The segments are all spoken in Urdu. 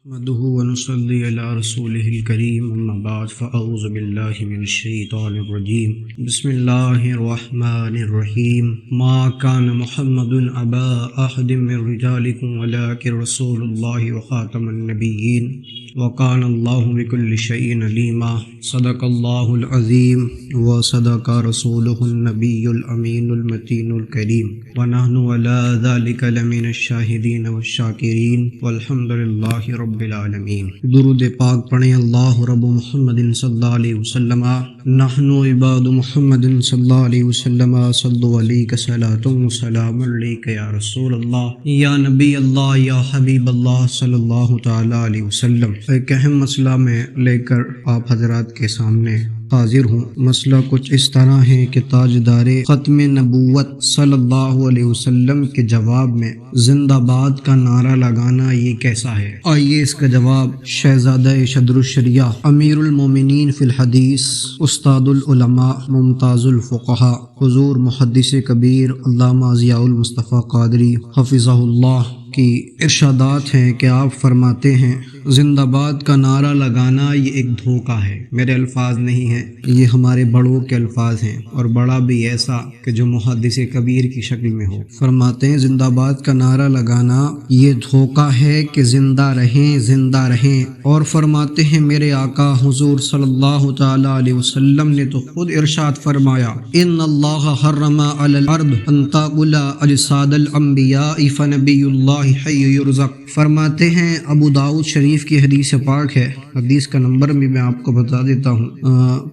نحمده ونصلي على رسوله الكريم اما بعد فاعوذ بالله من الشيطان الرجيم بسم الله الرحمن الرحيم ما كان محمد ابا احد من رجالكم ولكن رسول الله وخاتم النبيين وكان الله بكل شيء عليما صدق الله العظيم وصدق رسوله النبي الامين المتين الكريم ونحن على ذلك لمن الشاهدين والشاكرين والحمد لله رب العالمین۔ درود پاک پڑھیں اللہ رب محمد صلی اللہ علیہ وسلم نحن عباد محمد صلی اللہ علیہ وسلم صلوا علیک صلاۃ و سلام علیک یا رسول اللہ یا نبی اللہ یا حبیب اللہ صلی اللہ تعالی علیہ وسلم۔ ایک اہم مسئلہ میں لے کر آپ حضرات کے سامنے حاضر ہوں۔ مسئلہ کچھ اس طرح ہے کہ تاجدار ختم نبوت صلی اللہ علیہ وسلم کے جواب میں زندہ باد کا نعرہ لگانا یہ کیسا ہے؟ آئیے اس کا جواب شہزادہ صدر الشریعہ امیر المومنین فی الحدیث استاد العلماء ممتاز الفقہاء حضور محدث کبیر علامہ ضیاء المصطفیٰ قادری حفظہ اللہ کی ارشادات ہیں کہ آپ فرماتے ہیں زندہ باد کا نعرہ لگانا یہ ایک دھوکہ ہے۔ میرے الفاظ نہیں ہیں، یہ ہمارے بڑوں کے الفاظ ہیں، اور بڑا بھی ایسا کہ جو محدث کبیر کی شکل میں ہو۔ فرماتے ہیں زندہ باد کا نعرہ لگانا یہ دھوکہ ہے کہ زندہ رہیں زندہ رہیں، اور فرماتے ہیں میرے آقا حضور صلی اللہ تعالی علیہ وسلم نے تو خود ارشاد فرمایا ان اللہ حرم علی الارض ان تاکل اجساد الانبیاء فنبی اللہ حی یرزق۔ فرماتے ہیں ابو داؤد شریف کی حدیث پاک ہے، حدیث کا نمبر بھی میں آپ کو بتا دیتا ہوں،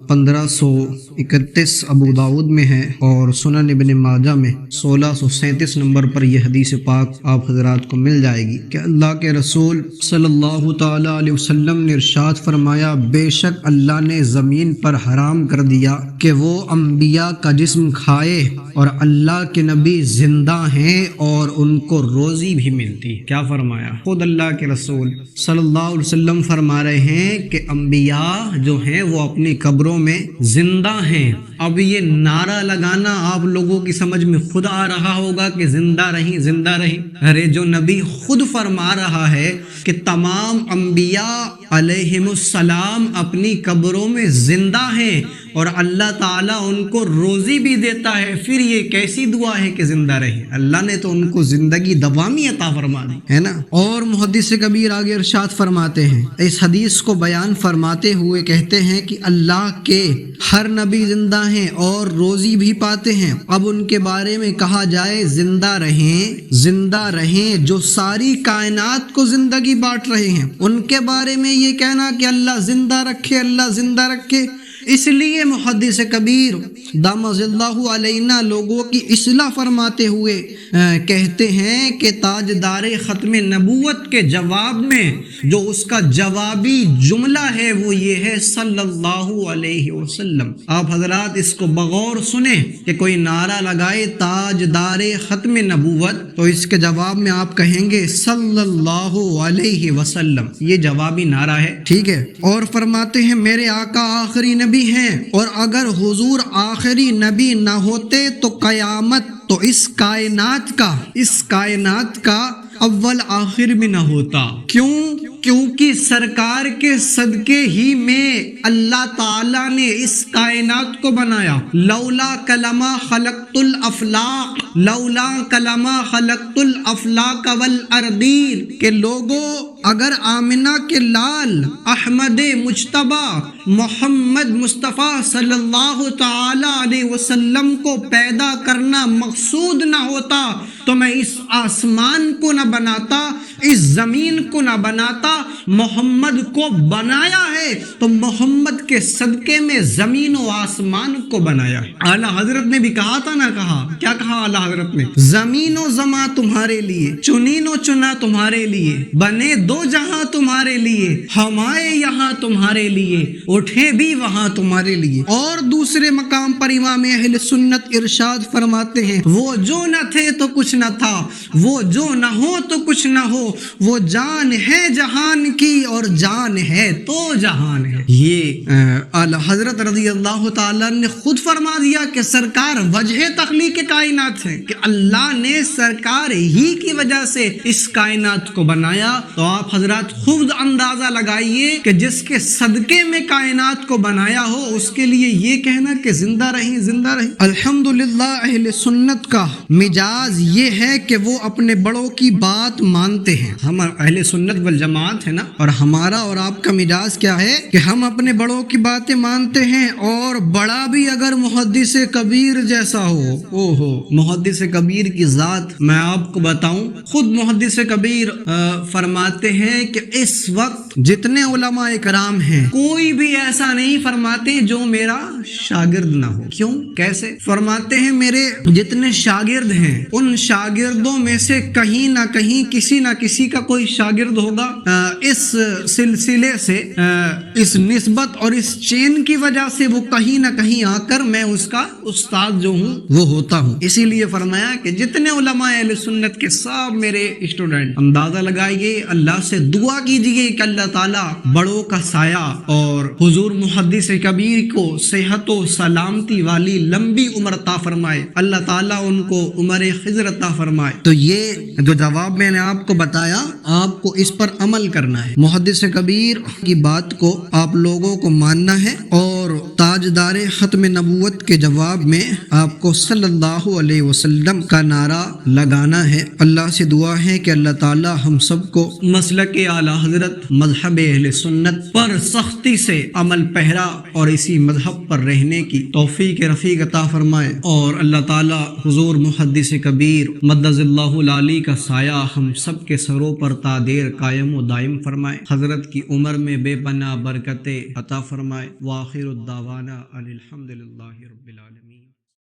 1531 ابو داؤد میں ہے، اور سنن ابن ماجہ میں 1637 نمبر پر یہ حدیث پاک آپ حضرات کو مل جائے گی کہ اللہ کے رسول صلی اللہ تعالی علیہ وسلم نے ارشاد فرمایا بے شک اللہ نے زمین پر حرام کر دیا کہ وہ انبیاء کا جسم کھائے، اور اللہ کے نبی زندہ ہیں اور ان کو روزی بھی ملتی ہے۔ کیا فرمایا؟ خود اللہ کے رسول صلی اللہ علیہ وسلم فرما رہے ہیں کہ انبیاء جو ہیں وہ اپنی قبروں میں زندہ ہیں۔ اب یہ نعرہ لگانا آپ لوگوں کی سمجھ میں خود آ رہا ہوگا کہ زندہ رہیں زندہ رہیں۔ ارے جو نبی خود فرما رہا ہے کہ تمام انبیاء علیہم السلام اپنی قبروں میں زندہ ہیں اور اللہ تعالیٰ ان کو روزی بھی دیتا ہے، پھر یہ کیسی دعا ہے کہ زندہ رہیں؟ اللہ نے تو ان کو زندگی دوامی عطا فرما دی ہے نا۔ اور محدث کبیر آگے ارشاد فرماتے ہیں، اس حدیث کو بیان فرماتے ہوئے کہتے ہیں کہ اللہ کے ہر نبی زندہ ہیں اور روزی بھی پاتے ہیں۔ اب ان کے بارے میں کہا جائے زندہ رہیں جو ساری کائنات کو زندگی بانٹ رہے ہیں، ان کے بارے میں یہ کہنا کہ اللہ زندہ رکھے، اس لیے محدث کبیر دامت اللہ علینا لوگوں کی اصلاح فرماتے ہوئے کہتے ہیں کہ تاجدار ختم نبوت کے جواب میں جو اس کا جوابی جملہ ہے وہ یہ ہے صلی اللہ علیہ وسلم۔ آپ حضرات اس کو بغور سنیں کہ کوئی نعرہ لگائے تاجدار ختم نبوت تو اس کے جواب میں آپ کہیں گے صلی اللہ علیہ وسلم، یہ جوابی نعرہ ہے، ٹھیک ہے۔ اور فرماتے ہیں میرے آقا آخری نبی ہیں، اور اگر حضور آخری نبی نہ ہوتے تو قیامت تو اس کائنات کا اول آخر بھی نہ ہوتا۔ کیونکہ سرکار کے صدقے ہی میں اللہ تعالیٰ نے اس کائنات کو بنایا۔ لولا کلمہ خلقت الافلاق والارضین، کہ لوگوں اگر آمنہ کے لال احمد مجتبی محمد مصطفیٰ صلی اللہ تعالی علیہ وسلم کو پیدا کرنا مقصود نہ ہوتا تو میں اس آسمان کو نہ بناتا، اس زمین کو نہ بناتا، محمد کو بنایا ہے تو محمد کے صدقے میں زمین و آسمان کو بنایا ہے۔ اعلیٰ حضرت نے بھی کہا تھا نا، کیا کہا اعلیٰ حضرت نے؟ زمین و زماں تمہارے لیے، چنین و چنا تمہارے لیے، بنے دو جہاں تمہارے لیے، ہمارے یہاں تمہارے لیے، اٹھے بھی وہاں تمہارے لیے۔ اور دوسرے مقام پر امام اہل سنت ارشاد فرماتے ہیں وہ جو نہ تھے تو کچھ نہ تھا، وہ جو نہ ہو تو کچھ نہ ہو، وہ جان ہے جہان کی اور جان ہے تو جہان ہے۔ یہ اعلی حضرت رضی اللہ تعالیٰ نے خود فرما دیا کہ سرکار وجہ تخلیق کائنات ہے، کہ اللہ نے سرکار ہی کی وجہ سے اس کائنات کو بنایا۔ تو آپ حضرات خود اندازہ لگائیے کہ جس کے صدقے میں کائنات کو بنایا ہو اس کے لیے یہ کہنا کہ زندہ رہیں زندہ رہیں۔ الحمدللہ اہل سنت کا مزاج یہ ہے کہ وہ اپنے بڑوں کی بات مانتے ہیں۔ ہم اہل سنت والجماعت ہے نا، اور ہمارا اور آپ کا مزاج کیا ہے کہ ہم اپنے بڑوں کی باتیں مانتے ہیں، اور بڑا بھی اگر محدث کبیر جیسا ہو محدث کبیر کی ذات میں آپ کو بتاؤں، خود محدث کبیر فرماتے ہیں کہ اس وقت جتنے علماء کرام ہیں کوئی بھی ایسا نہیں فرماتے جو میرا شاگرد نہ ہو۔ کیوں؟ کیسے؟ فرماتے ہیں میرے جتنے شاگرد ہیں ان شاگردوں میں سے کہیں نہ کہیں کسی نہ کسی کا کوئی شاگرد ہوگا، اس سلسلے سے اس نسبت اور اس چین کی وجہ سے وہ کہیں نہ کہیں آ کر میں اس کا استاد جو ہوں وہ ہوتا ہوں۔ اسی لیے فرمایا کہ جتنے علماء اہل سنت کے سب میرے اسٹوڈنٹ۔ اندازہ لگائیے، اللہ سے دعا کیجئے کہ اللہ تعالیٰ بڑوں کا سایہ اور حضور محدث کبیر کو صحت و سلامتی والی لمبی عمر عطا فرمائے، اللہ تعالیٰ ان کو عمر خضر عطا فرمائے۔ تو یہ جو جواب میں نے آپ کو بتایا، آپ کو اس پر عمل کرنا ہے۔ محدث کبیر کی بات کو آپ لوگوں کو ماننا ہے، اور تاجدار ختم نبوت کے جواب میں آپ کو صلی اللہ علیہ وسلم کا نعرہ لگانا ہے۔ اللہ سے دعا ہے کہ اللہ تعالیٰ ہم سب کو مسلک اعلیٰ حضرت مذہب اہل سنت پر سختی سے عمل پیرا اور اسی مذہب پر رہنے کی توفیق رفیق عطا فرمائے، اور اللہ تعالیٰ حضور محدث کبیر مدد اللہ العلی کا سایہ ہم سب کے سروں پر تا دیر قائم و دائم فرمائے، حضرت کی عمر میں بے پناہ برکتیں عطا فرمائے۔ وآخر الدعوانا ان الحمد للہ رب العالمین۔